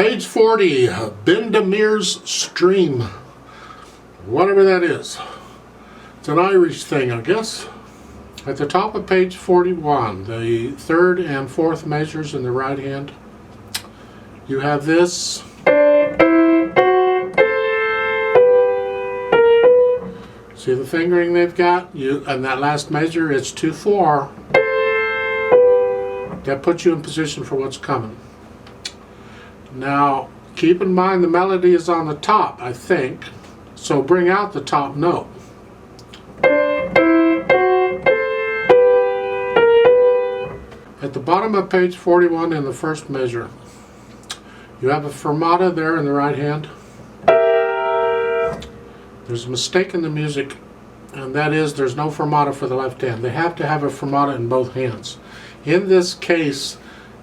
Page 40, Bendemeer's Stream. Whatever that is. It's an Irish thing, I guess. At the top of page 41, the third and fourth measures in the right hand, you have this. See the fingering they've got? And that last measure, it's 2/4. That puts you in position for what's coming. Now, keep in mind the melody is on the top, I think. So bring out the top note. At the bottom of page 41 in the first measure, you have a fermata there in the right hand. There's a mistake in the music, and that is there's no fermata for the left hand. They have to have a fermata in both hands. In this case,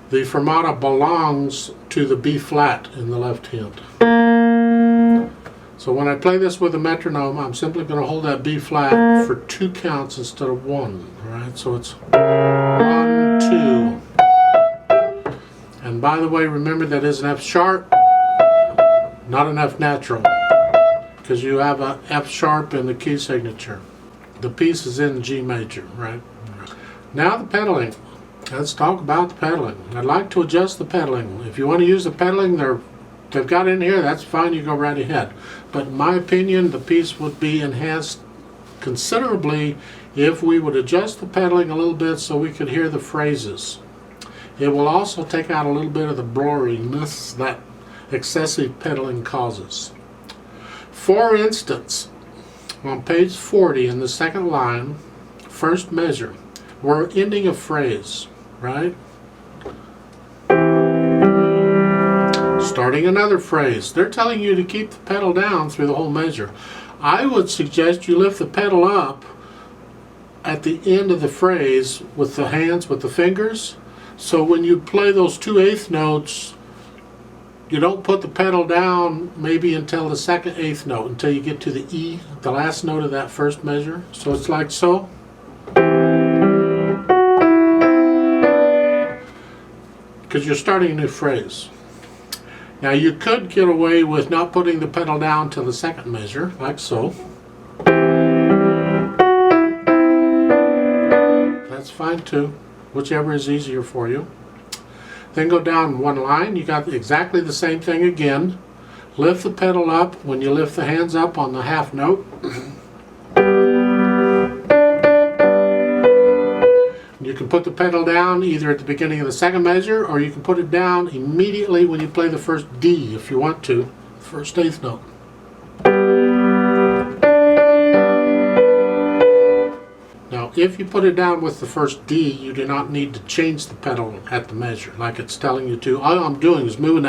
the fermata belongs to the B flat in the left hand. So when I play this with a metronome, I'm simply going to hold that B flat for 2 counts instead of 1. Alright, so it's 1, 2. And by the way, remember that is an F sharp, not an F natural, because you have a F sharp in the key signature. The piece is in G major, right? Now the pedaling. Let's talk about the pedaling. I'd like to adjust the pedaling. If you want to use the pedaling they've got in here, that's fine, you go right ahead. But in my opinion, the piece would be enhanced considerably if we would adjust the pedaling a little bit so we could hear the phrases. It will also take out a little bit of the blurriness that excessive pedaling causes. For instance, on page 40 in the second line, first measure, we're ending a phrase, right? Starting another phrase. They're telling you to keep the pedal down through the whole measure. I would suggest you lift the pedal up at the end of the phrase with the hands, with the fingers, so when you play those 2/8 notes, you don't put the pedal down maybe until the second 8th note, until you get to the E, the last note of that first measure. So it's like so. Because you're starting a new phrase. Now you could get away with not putting the pedal down till the second measure, like so. That's fine too, whichever is easier for you. Then go down one line, you got exactly the same thing again. Lift the pedal up when you lift the hands up on the half note. You can put the pedal down either at the beginning of the second measure, or you can put it down immediately when you play the first D if you want to, first 8th note. Now if you put it down with the first D, you do not need to change the pedal at the measure like it's telling you to. All I'm doing is moving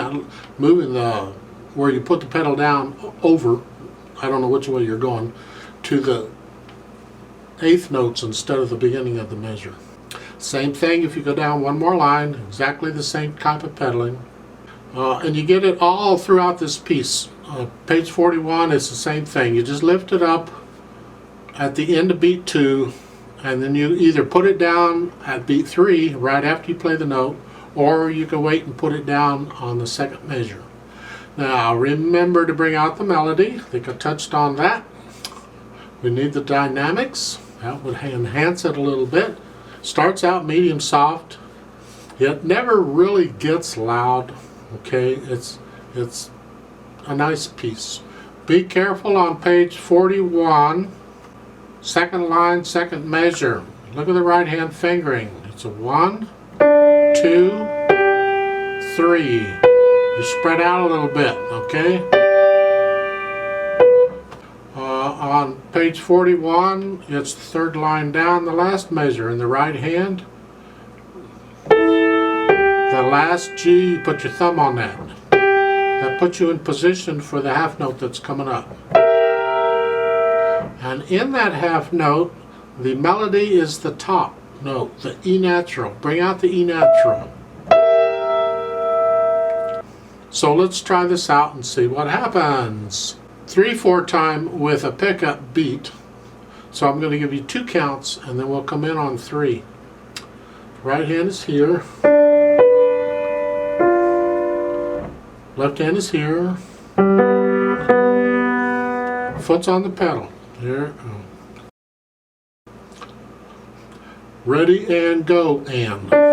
the where you put the pedal down over, I don't know which way you're going, to the 8th notes instead of the beginning of the measure. Same thing if you go down one more line, exactly the same type of pedaling. And you get it all throughout this piece. Page 41 is the same thing. You just lift it up at the end of beat 2, and then you either put it down at beat 3 right after you play the note, or you can wait and put it down on the second measure. Now remember to bring out the melody. I think I touched on that. We need the dynamics. That would enhance it a little bit. Starts out medium soft. It never really gets loud. Okay, it's a nice piece. Be careful on page 41. Second line, second measure. Look at the right hand fingering. It's a 1, 2, 3. You spread out a little bit, okay? On page 41, it's the third line down, the last measure in the right hand. The last G, you put your thumb on that. That puts you in position for the half note that's coming up. And in that half note, the melody is the top note, the E natural. Bring out the E natural. So let's try this out and see what happens. 3/4 time with a pickup beat. So I'm going to give you 2 counts and then we'll come in on 3. Right hand is here. Left hand is here. Foot's on the pedal. There. Ready and go, and.